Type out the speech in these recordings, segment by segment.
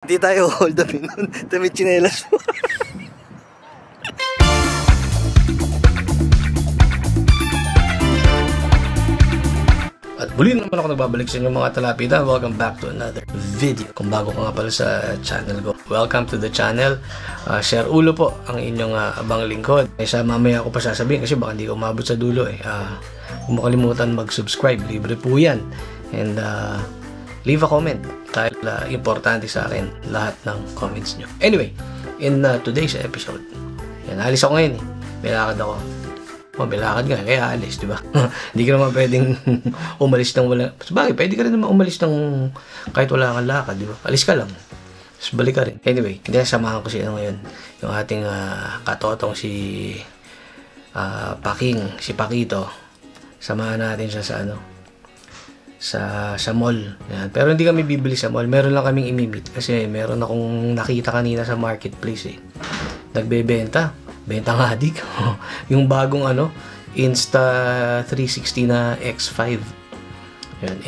Hindi tayo hold up nun. Damit chinelas mo. At muli naman ako nagbabalik sa inyo mga talapida. Welcome back to another video. Kung bago ka nga pala sa channel ko, welcome to the channel. Sir Ulo po ang inyong abang lingkod. Sa mamaya ako pa sasabihin kasi baka hindi ko umabot sa dulo eh. Kung makalimutan mag-subscribe, libre po yan. And leave a comment dahil importante sa akin lahat ng comments nyo. Anyway, in today's episode, yan, alis ako ngayon eh. May lakad ako. May lakad nga, kaya alis, di ba? Hindi ka naman pwedeng umalis ng wala. Sabagay, pwede ka rin naman umalis ng kahit wala kang lakad, di ba? Alis ka lang. Tapos balik ka rin. Anyway, hindi samahan ko siya ngayon. Yung ating katotong si Paking, si Pakito. Samahan natin siya sa sa mall. Yan. Pero hindi kami bibili sa mall. Meron lang kaming imimit. Kasi meron akong nakita kanina sa marketplace eh. Nagbebenta. Benta nga dik. Yung bagong Insta 360 na X5. Yan.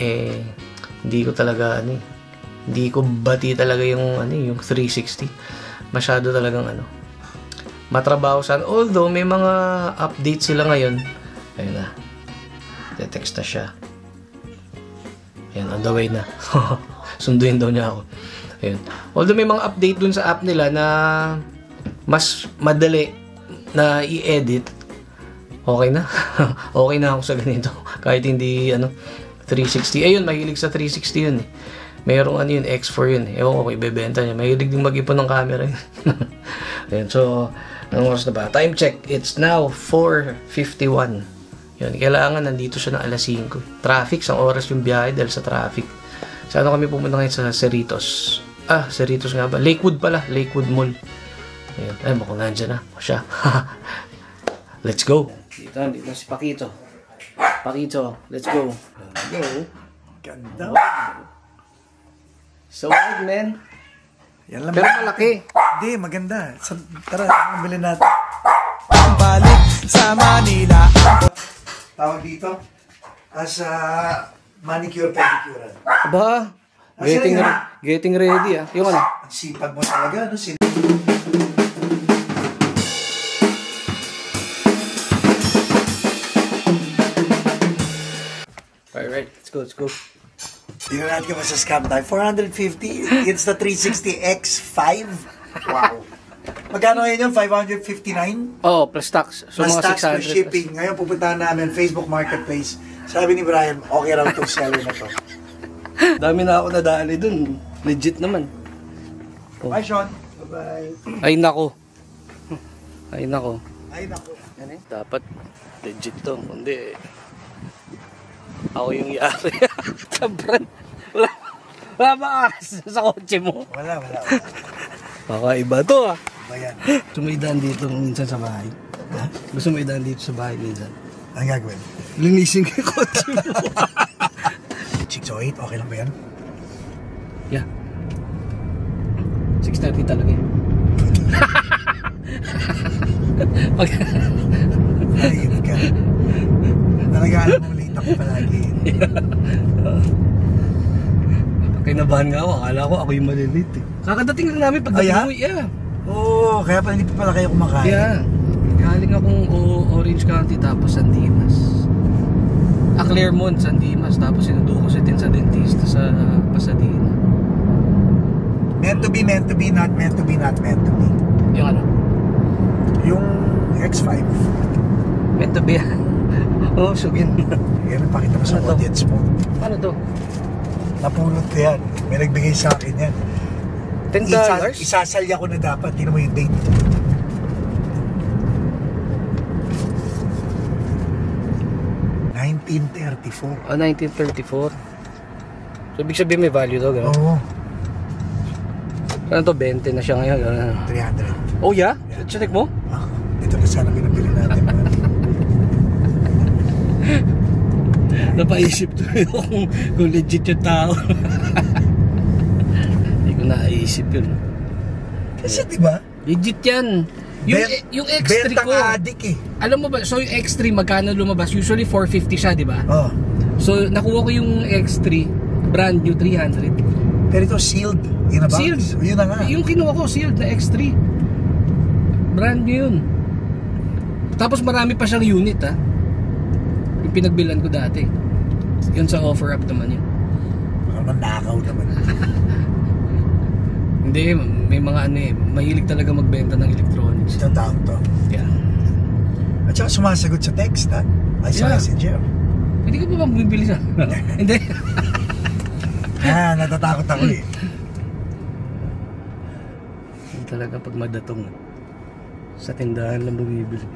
Hindi ko talaga hindi ko bati talaga yung yung 360. Masyado talagang matrabaho sana. Although may mga update sila ngayon. Ayun na. Te-text na siya. Yan, on the way na. Sunduin daw niya ako. Ayun. Although may mga update dun sa app nila na mas madali na i-edit, okay na. Okay na ako sa ganito. Kahit hindi 360. Ayun, mahilig sa 360 yun eh. Mayroong yun, X4 yun eh. Ewan ko kung ibebenta niya. Mahilig din mag-ipon ng camera yun. Ayun, so, anong oras na ba? Time check. It's now 4:51. Yun, kailangan nandito siya ng alas 5. Traffic, sang oras yung biyahe dahil sa traffic. Saan kami pumunta ngayon sa Cerritos? Cerritos nga ba? Lakewood pala. Lakewood Mall. Ayun. Ay, mukhang nandyan na. O siya. Let's go. Dito si Pakito. Pakito, let's go. Go. Ganda. So wide, man. Yan lang. Pero malaki. Hindi, maganda. Tara, bilhin natin. Balik sa Manila. Tawag dito as manicure pedicure. Aba, getting ready Yung Ang sipag mo talaga, Alright, let's go. Tingnan natin ka sa scam tayo. 450, it's the 360 X5. Wow. Magkano ngayon yun? 559? Oh, plus tax. So plus mga tax, 600 plus shipping. Ngayon pupuntahan namin Facebook Marketplace. Sabi ni Brian, okay raw itong seller na to. Dami na ako nadali dun. Legit naman. Oh. Bye, Sean. Bye-bye. Ay, nako. Dapat legit to. Kundi ako yung yari. Kabran. Wala ba sa kotse mo? Wala. Baka iba to Iba yan. Gusto mo idaan dito minsan sa bahay? Ha? Gusto mo idaan dito sa bahay minsan? Ang gagawin? Linisin ko yung kotse mo. 608, okay lang ba yan? Yeah. 6:30 talaga eh. Ayun ka. Talaga alam mo, late ako palagi. Kinabahan nga ako. Akala ko ako yung malilate eh. Kakadating lang namin pag umuwi. Yeah. Oo, kaya pala hindi pa pala kayo kumakain. Yeah. Galing akong Orange County tapos San Dimas. Clermont, San Dimas. Tapos sinundo ko sa dentista sa Pasadena. Meant to be, not meant to be, not meant to be. Yung Yung X5. Meant to be. Oo, sugin. Yan ang pakita mo sa audience mo. Ano to? Napulot ko yan. May nagbigay sa akin yan. $10? Isasalya ko na dapat. Tingnan mo yung date. Oh, 1934. So, ibig sabihin may value to, gano'n? Oo. Ano to? 20 na siya ngayon, gano'n? 300. Oh, yeah? Check mo? Ito na sana pinabili natin. Napaisip tuloy kung legit yung tao. Hindi ko naisip yun. Kasi diba? Legit yan. Yung X3 ko. Bentang adik eh. Alam mo ba, so yung X3 magkano lumabas? Usually 450 siya, di ba? Oh. So nakuha ko yung X3, brand new 300. Pero ito sealed in a box. Sealed. Yun na nga. Yung kinuha ko, sealed na X3. Brand new yun. Tapos marami pa siyang unit ha. Yung pinagbilan ko dati. Yun sa offer up naman yun. Baka manakaw naman. Hindi, may mga ano eh. Mahilig talaga magbenta ng electronics. Ito taon to. Yeah. At saka sumasagot sa text ha. Ay sa Yeah. messenger. Hindi ka pa bang bumibili sa? Hindi. Natatakot ako eh. Hindi talaga pag madatong. Sa tindahan lang bumibili.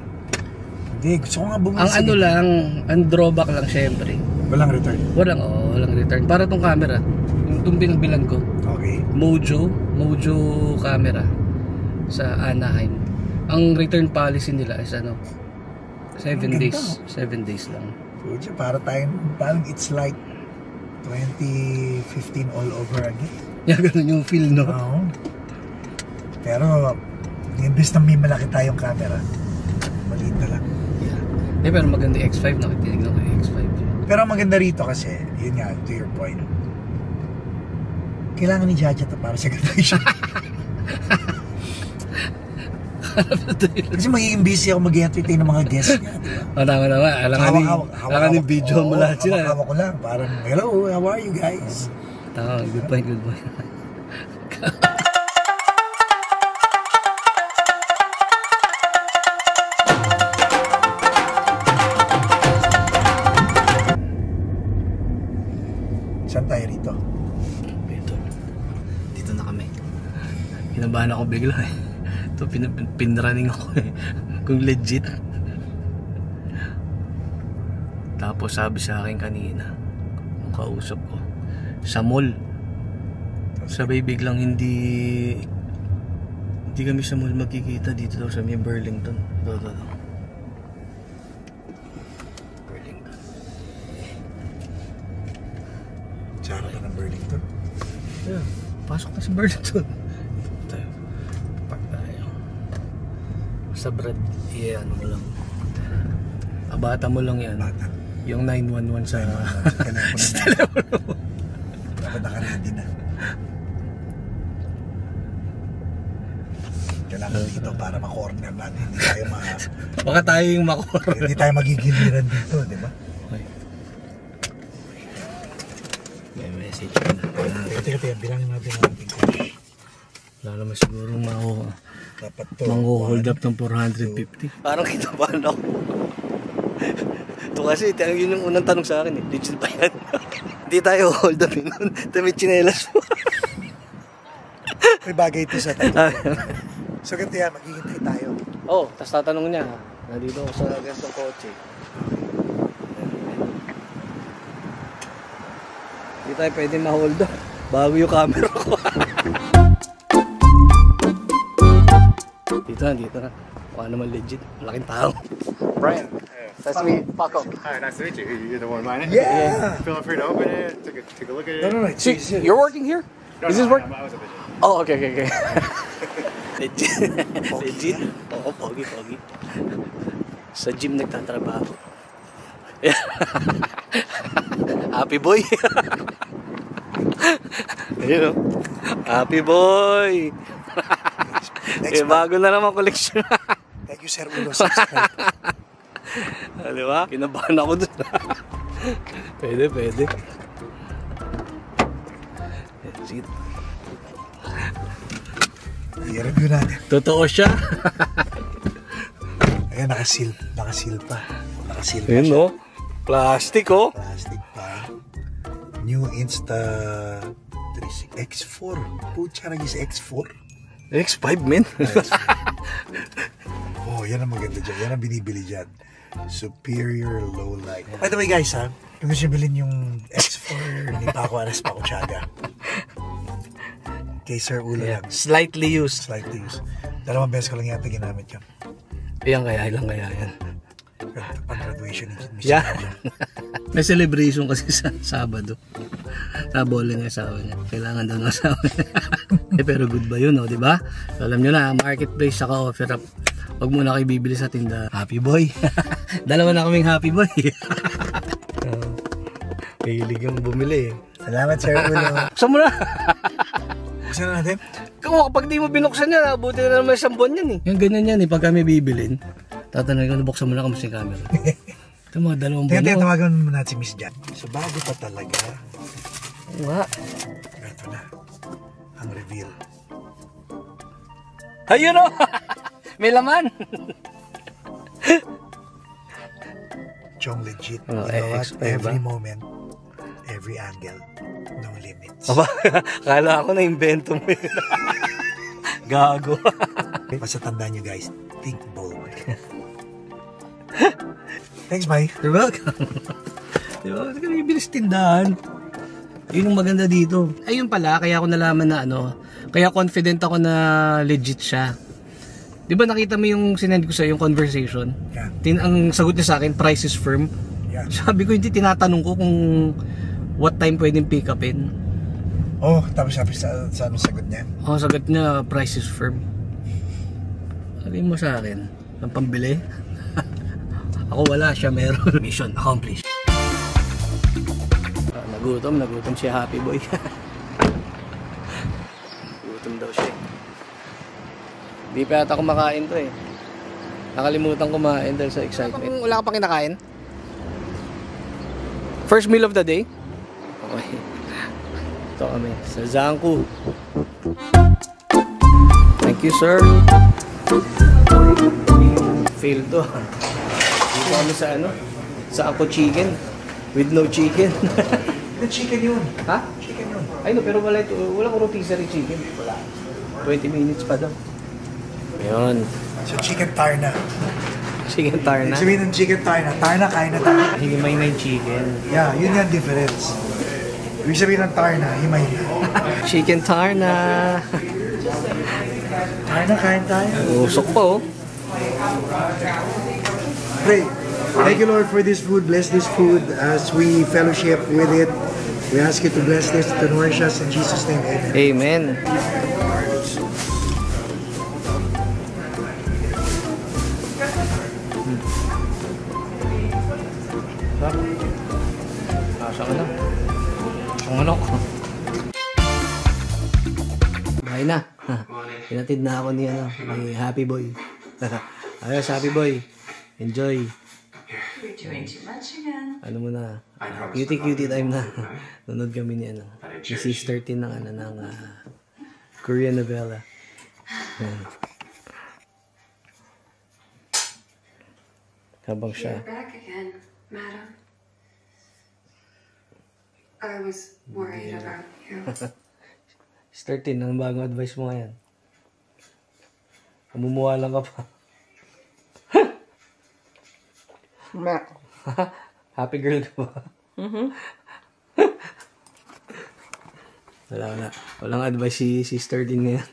Hindi, gusto ko nga bumili. Ang ano lang, ang drawback lang syempre. Walang return. Walang return. Para tong camera, yung pinagbilan ko, Okay. Mojo camera sa Anaheim. Ang return policy nila is ano, 7 Ang ganda, days. oh. 7 days lang. Pucha, parang it's like 2015 all over again. Yan, ganun yung feel, no? Oo. Pero, imbes na may malaki tayong camera, maliit na lang. Yeah. Pero maganda yung X5, nakitinignan ko yung X5. Pero ang maganda rito kasi, yun nga, to your point, kailangan ni Jaja to para sa graduation. Kasi magiging busy ako mag-entertain ng mga guests niya, di ba? Tama. Alangan yung video mo lahat sila. Hawak ko lang, parang, hello, how are you guys? Tama, good point. Saan tayo rito? Dito na kami. Kinabahan ako bigla eh. Ito, pinrunning ako eh. Kung legit. Tapos sabi sa akin kanina, nung kausap ko, sa mall. Sabay biglang hindi kami sa mall magkikita dito daw sa may Burlington. Ito. Burlington. Tsara ka ng Burlington. Yeah, pasok na sa Burlington. Tayo. Park tayo. Sa Brad, ano mo lang. Abata mo lang yan. Bata. Yung 911 sa... Sa telepono mo. Dapat naka-ready na. Kailangan dito para ma-corner natin. Hindi tayo Baka tayo yung makor. hindi tayo magigiliran dito, di ba? Okay. May message na. Teka, bilangin natin ang ating cash. Wala naman siguro Dapat to. mang-hold up ng 450. Parang kinabahan ako. Ito kasi, yun yung unang tanong sa akin eh. Legit ba yan? Hindi tayo hold up yun. Ito may chinelas mo. May bagay ito sa tayo. So ganito yan, maghihintay tayo. Oo, tapos tatanong niya, nandito ako sa ganitong kotse. Hindi tayo pwede ma-hold up. Bago yung camera ko. Dito na. Mukha naman legit. Malaking tao. Brian. Nice to meet you. Paco. Hi, nice to meet you. You're the one buying it? Yeah! Feel free to open it, take a look at it. No. So, you're working here? No, Is this work? I was a vision. Oh, okay. Legit. Oo, pogi. Sa gym nagtatrabaho. Happy boy. Ayun o. Happy boy. Bago na naman koleksyon. Thank you, Sir Ulo. Subscribe. Di ba? Kinabahan ako dun. Pwede. Sige. I-review natin. Totoo siya. Ayan, nakasil pa. Nakasil pa Ayun siya. no? Plastic oh. Plastic pa. New Insta 3 X4. Pucha, nagis X4. X5 men. Oh, yan ang maganda dyan. Yan ang binibili dyan. Superior low light. By the way guys ha, kung gusto bilhin yung X4 ni Paco Aras Paco Tiaga. Kay Sir Ulo lang. Slightly used. Slightly used. 2 beses ko lang yata ginamit yun. Ilang kaya yan. Pag-graduation ni Mr. Yeah. Tiaga. May celebration kasi sa Sabado. Sa bola niya asawa niya. Kailangan daw ng asawa niya. Pero good ba yun, no? Diba? So, alam nyo na, marketplace saka offer up. Huwag muna kayo bibili sa tinda. Happy boy. Dalawa na kaming happy boy. Hilig yung bumili. Salamat, Sir Ulo. Buksan mo na. Buksan na natin. Kung kapag di mo binuksan yan, abuti na naman isang buwan yan eh. Yung ganyan yan eh, pag kami bibilin, tatanay ko, buksan mo na kamusta yung camera. Ito mga dalawang buwan. Teka, tawagan mo natin si Miss Jan. So, bago pa talaga. Oo nga. Ito na. Ang reveal. Ayun o! May laman! Chong legit. Oh, You know what? expert Every ba? moment, every angle, no limits. Aba, kala ko na-invento mo yun. Gago. Basta tandaan nyo guys, think bold. Thanks, Mai. You're welcome. Diba? Kasi kami bilis tindahan. Yun yung maganda dito. Ayun pala, kaya ako nalaman na kaya confident ako na legit siya. Di ba nakita mo yung sinend ko sa yung conversation? Yeah. Ang sagot niya sa akin, price is firm. Yeah. Sabi ko, hindi tinatanong ko kung what time pwedeng pick upin. Oh, tapos sabi sa ano sagot niya? Oh, sagot niya, price is firm. Sabihin mo sa akin, ang pambili? Ako wala, siya meron. Mission accomplished. Nagutom si Happy Boy. Gutom daw siya. Di pa yata kumakain to eh. Nakalimutan kumain dahil sa excitement. Wala ka pa kinakain? First meal of the day? Okay. Ito kami sa Zangku. Thank you, sir. Fail to. Dito kami sa sa Ako Chicken. With no chicken. The chicken yun. Ha? Chicken yun. Ay no, pero wala ko rotisserie chicken. Wala. 20 minutes pa daw. Ayun. So chicken tarna. Chicken tarna. Ibig sabihin ng chicken tarna. Tarna, kain na tayo. Himay na yung chicken. Yeah, yun yung difference. Ibig sabihin ng tarna, himay na. Chicken tarna. Tarna, kain tayo. Usok pa oh. Pray. Thank you, Lord, for this food. Bless this food as we fellowship with it. We ask you to bless this, to nourish us. In Jesus' name, amen. Amen. Asang ano? Asang manok. Bahay na. Pinatid na ako ni Happy Boy. Ayos, Happy Boy. Enjoy. You're doing too much again. Ano mo na, cutie time na. Nanood kami ni Sister Tin ng Korean novela. Habang siya. You're back again, madam. I was worried about you. Sister Tin, ang bagong advice mo ngayon? Kamumuha lang ka pa. Happy girl ka ba? Wala. Walang advice si Sister Tin ngayon.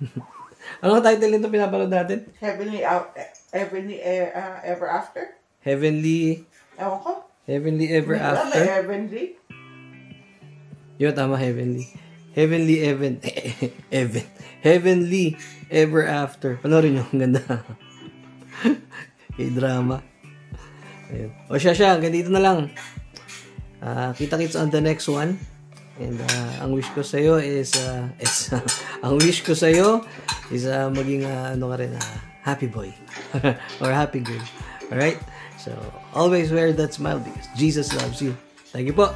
Ano ang title nito pinapanood natin? Heavenly Ever After? Heavenly... Ewan ko. Heavenly Ever After? Heavenly? Yun, tama, Heavenly. Heavenly Heavenly Ever After. Panoorin nyo, ang ganda. K-drama. Ayun. O siya, hanggang dito na lang. Kita-kits on the next one. And ang wish ko sa'yo is maging happy boy or happy girl. Alright? So, always wear that smile because Jesus loves you. Thank you po.